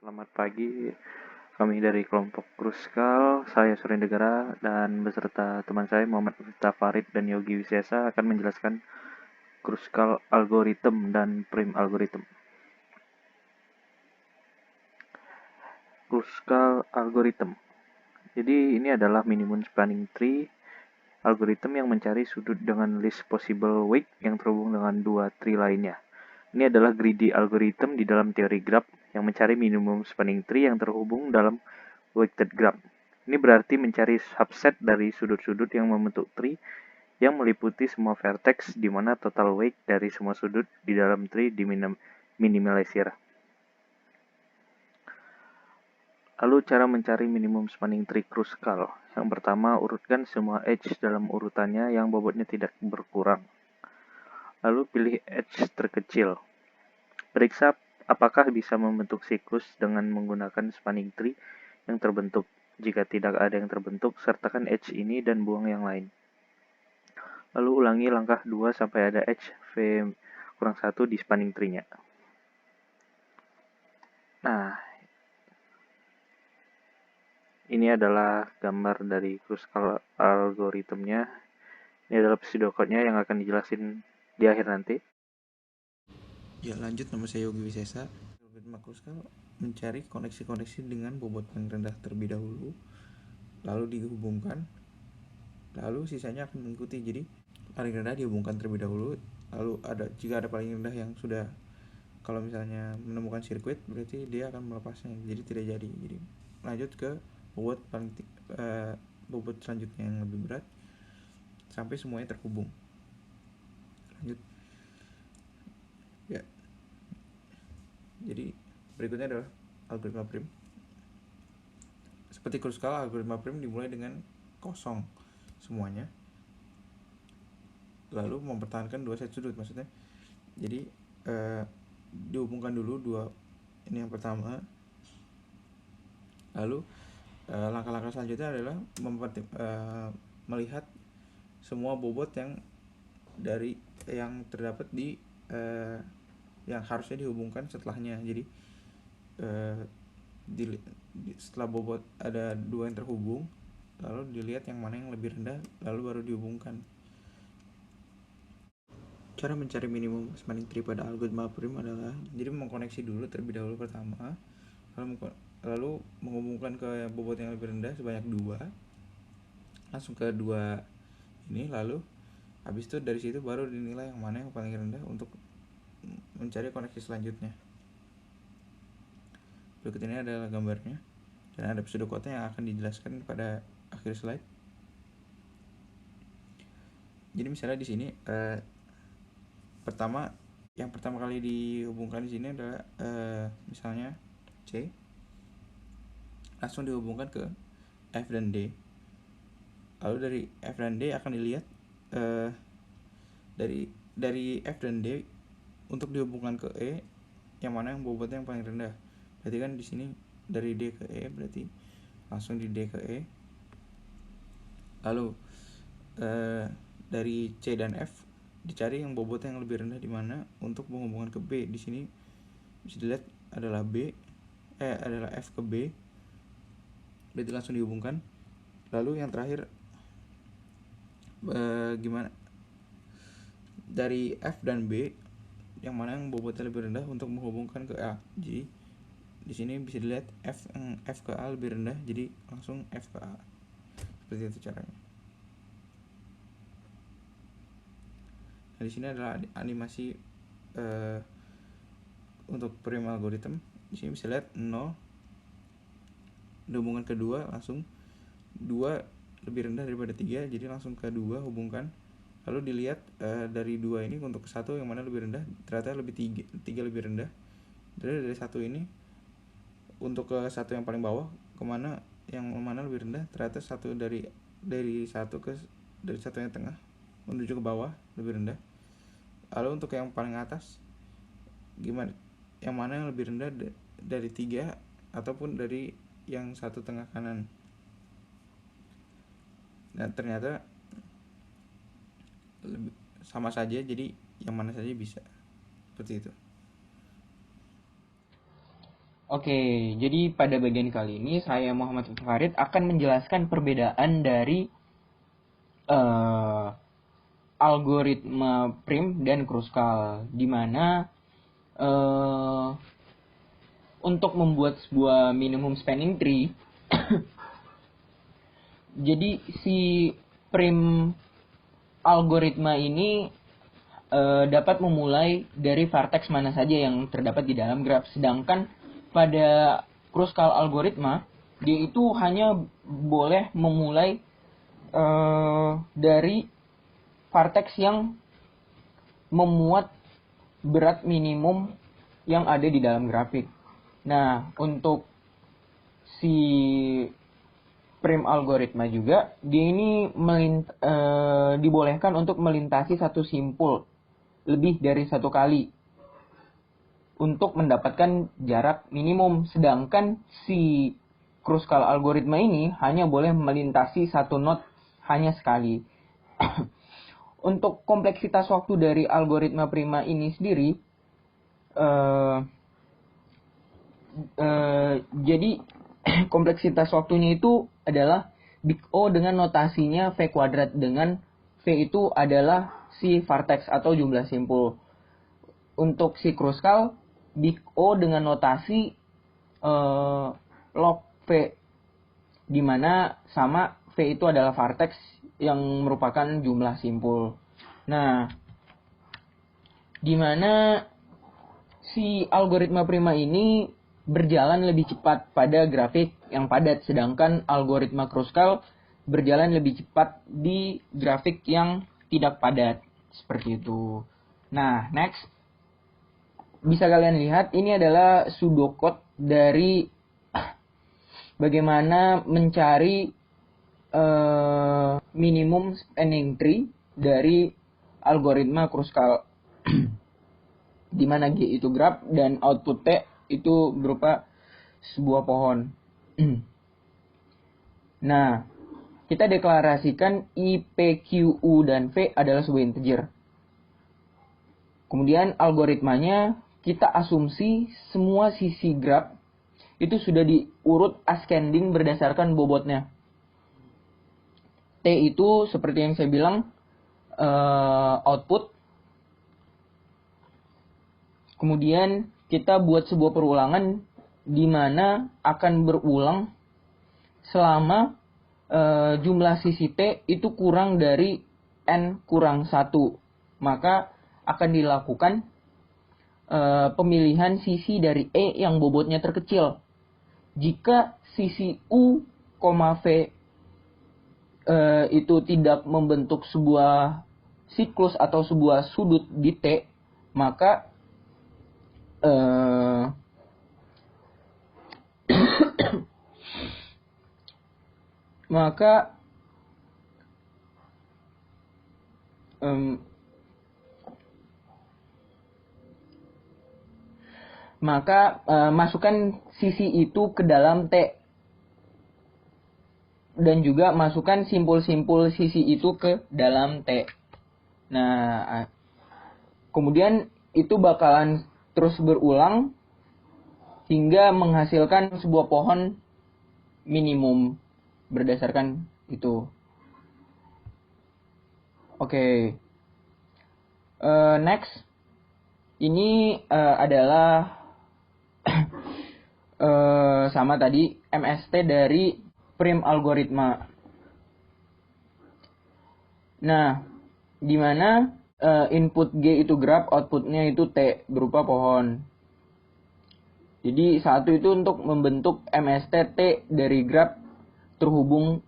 Selamat pagi, kami dari kelompok Kruskal, saya Surendegara dan beserta teman saya Muhammad Miftah Farid dan Yogi Wisesa akan menjelaskan Kruskal algorithm dan Prim algorithm. Kruskal algorithm. Jadi ini adalah minimum spanning tree algorithm yang mencari sudut dengan least possible weight yang terhubung dengan dua tree lainnya. Ini adalah greedy algorithm di dalam teori graph yang mencari minimum spanning tree yang terhubung dalam weighted graph. Ini berarti mencari subset dari sudut-sudut yang membentuk tree yang meliputi semua vertex di mana total weight dari semua sudut di dalam tree diminimalisir. Lalu cara mencari minimum spanning tree Kruskal. Yang pertama, urutkan semua edge dalam urutannya yang bobotnya tidak berkurang. Lalu pilih edge terkecil. Periksa apakah bisa membentuk siklus dengan menggunakan spanning tree yang terbentuk. Jika tidak ada yang terbentuk, sertakan edge ini dan buang yang lain. Lalu ulangi langkah 2 sampai ada edge V-1 di spanning tree-nya. Nah, ini adalah gambar dari Kruskal algoritmnya. Ini adalah pseudocode-nya yang akan dijelasin di akhir nanti. Ya lanjut, nama saya Yogi Wisesa. Algoritma Kruskal mencari koneksi-koneksi dengan bobot paling rendah terlebih dahulu, lalu dihubungkan, lalu sisanya akan mengikuti. Jadi paling rendah dihubungkan terlebih dahulu, lalu jika ada paling rendah yang sudah, kalau misalnya menemukan sirkuit, berarti dia akan melepasnya, jadi tidak jadi. Jadi lanjut ke bobot bobot selanjutnya yang lebih berat sampai semuanya terhubung. Lanjut ya. Jadi berikutnya adalah algoritma prim. Seperti Kruskal, algoritma prim dimulai dengan kosong semuanya, lalu mempertahankan dua set sudut. Maksudnya jadi dihubungkan dulu dua ini yang pertama, lalu langkah-langkah selanjutnya adalah melihat semua bobot yang terdapat di yang harusnya dihubungkan setelahnya. Jadi setelah bobot ada dua yang terhubung, lalu dilihat yang mana yang lebih rendah, lalu baru dihubungkan. Cara mencari minimum spanning tree pada algoritma prim adalah jadi mengkoneksi dulu terlebih dahulu pertama, lalu menghubungkan ke bobot yang lebih rendah sebanyak 2, langsung ke 2 ini, lalu habis itu dari situ baru dinilai yang mana yang paling rendah untuk mencari koneksi selanjutnya. Berikut ini adalah gambarnya dan ada pseudocode yang akan dijelaskan pada akhir slide. Jadi misalnya di sini yang pertama kali dihubungkan di sini adalah misalnya C, langsung dihubungkan ke F dan D. Lalu dari F dan D akan dilihat dari F dan D untuk dihubungkan ke E, yang mana yang bobotnya yang paling rendah. Berarti kan di sini dari D ke E, berarti langsung di D ke E. Lalu dari C dan F dicari yang bobotnya yang lebih rendah di mana untuk menghubungkan ke B. Di sini bisa dilihat adalah adalah F ke B, berarti langsung dihubungkan. Lalu yang terakhir gimana dari F dan B, yang mana yang bobotnya lebih rendah untuk menghubungkan ke A. Jadi di sini bisa dilihat F ke A lebih rendah, jadi langsung F ke A. Seperti itu caranya. Nah, di sini adalah animasi untuk prim algorithm. Di sini bisa lihat 0 dihubungkan ke 2, langsung 2 lebih rendah daripada 3, jadi langsung ke 2 hubungkan. Lalu dilihat dari 2 ini untuk ke 1 yang mana lebih rendah, ternyata lebih 3 lebih rendah. Dari 1 ini untuk ke 1 yang paling bawah, yang mana lebih rendah, ternyata dari 1 yang tengah menuju ke bawah lebih rendah. Lalu untuk yang paling atas gimana, yang mana yang lebih rendah dari 3 ataupun dari yang 1 tengah kanan. Nah ternyata sama saja, jadi yang mana saja bisa, seperti itu. Oke, jadi pada bagian kali ini saya Muhammad Farid akan menjelaskan perbedaan dari algoritma prim dan Kruskal, di mana untuk membuat sebuah minimum spanning tree jadi si prim algoritma ini dapat memulai dari vertex mana saja yang terdapat di dalam graf, sedangkan pada Kruskal algoritma dia itu hanya boleh memulai dari vertex yang memuat berat minimum yang ada di dalam grafik. Nah, untuk si prim algoritma juga, dia ini dibolehkan untuk melintasi satu simpul lebih dari satu kali untuk mendapatkan jarak minimum. Sedangkan si Kruskal algoritma ini hanya boleh melintasi satu node hanya sekali. Untuk kompleksitas waktu dari algoritma prima ini sendiri, jadi kompleksitas waktunya itu adalah big O dengan notasinya V kuadrat, dengan V itu adalah si vertex atau jumlah simpul. Untuk si Kruskal, big O dengan notasi log V, dimana sama V itu adalah vertex yang merupakan jumlah simpul. Nah, dimana si algoritma prima ini berjalan lebih cepat pada grafik yang padat, sedangkan algoritma Kruskal berjalan lebih cepat di grafik yang tidak padat, seperti itu. Nah, next, bisa kalian lihat ini adalah pseudocode dari bagaimana mencari minimum spanning tree dari algoritma Kruskal, di mana G itu graf dan output T itu berupa sebuah pohon. Nah, kita deklarasikan I, P, Q, U, dan V adalah sebuah integer. Kemudian algoritmanya kita asumsi semua sisi graf itu sudah diurut ascending berdasarkan bobotnya. T itu seperti yang saya bilang output. Kemudian kita buat sebuah perulangan di mana akan berulang selama jumlah sisi T itu kurang dari N kurang 1. Maka akan dilakukan pemilihan sisi dari E yang bobotnya terkecil. Jika sisi U, V itu tidak membentuk sebuah siklus atau sebuah sudut di T, maka masukkan sisi itu ke dalam T, dan juga masukkan simpul-simpul sisi itu ke dalam T. Nah, kemudian itu bakalan terus berulang hingga menghasilkan sebuah pohon minimum berdasarkan itu. Oke. Next. Ini adalah sama tadi MST dari prim algoritma. Nah, di mana input G itu graf, outputnya itu T berupa pohon. Jadi satu itu untuk membentuk MST T dari graf terhubung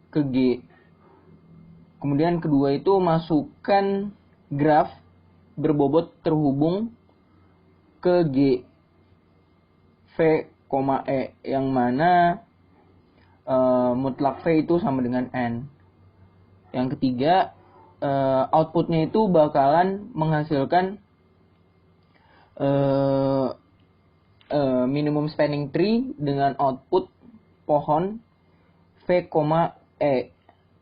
ke G. Kemudian kedua itu masukkan graf berbobot terhubung ke G V, E, yang mana mutlak V itu sama dengan N. Yang ketiga, outputnya itu bakalan menghasilkan minimum spanning tree dengan output pohon V, E.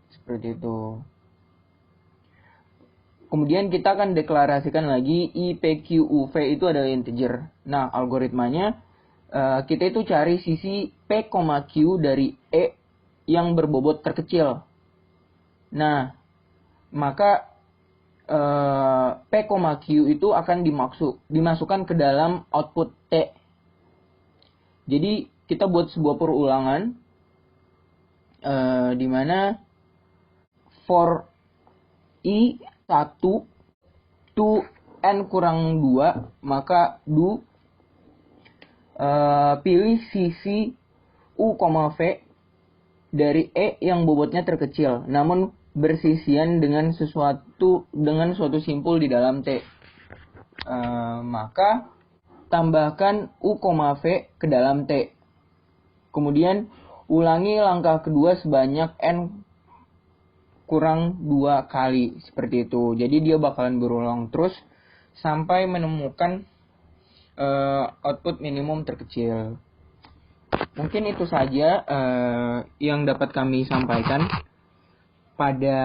Seperti itu. Kemudian kita akan deklarasikan lagi I, P, Q, U, V itu adalah integer. Nah, algoritmanya kita itu cari sisi P, Q dari E yang berbobot terkecil. Nah, maka P, Q itu akan dimasukkan ke dalam output T. Jadi kita buat sebuah perulangan di mana for I 1 to N kurang 2, maka do pilih sisi U, V dari E yang bobotnya terkecil, namun bersisian dengan suatu simpul di dalam T. Maka tambahkan U, V ke dalam T. Kemudian ulangi langkah kedua sebanyak N kurang 2 kali, seperti itu. Jadi dia bakalan berulang terus sampai menemukan output minimum terkecil. Mungkin itu saja yang dapat kami sampaikan pada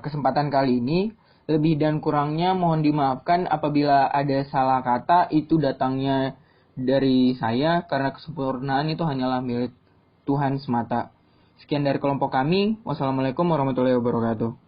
kesempatan kali ini. Lebih dan kurangnya mohon dimaafkan apabila ada salah kata, itu datangnya dari saya karena kesempurnaan itu hanyalah milik Tuhan semata. Sekian dari kelompok kami. Wassalamualaikum warahmatullahi wabarakatuh.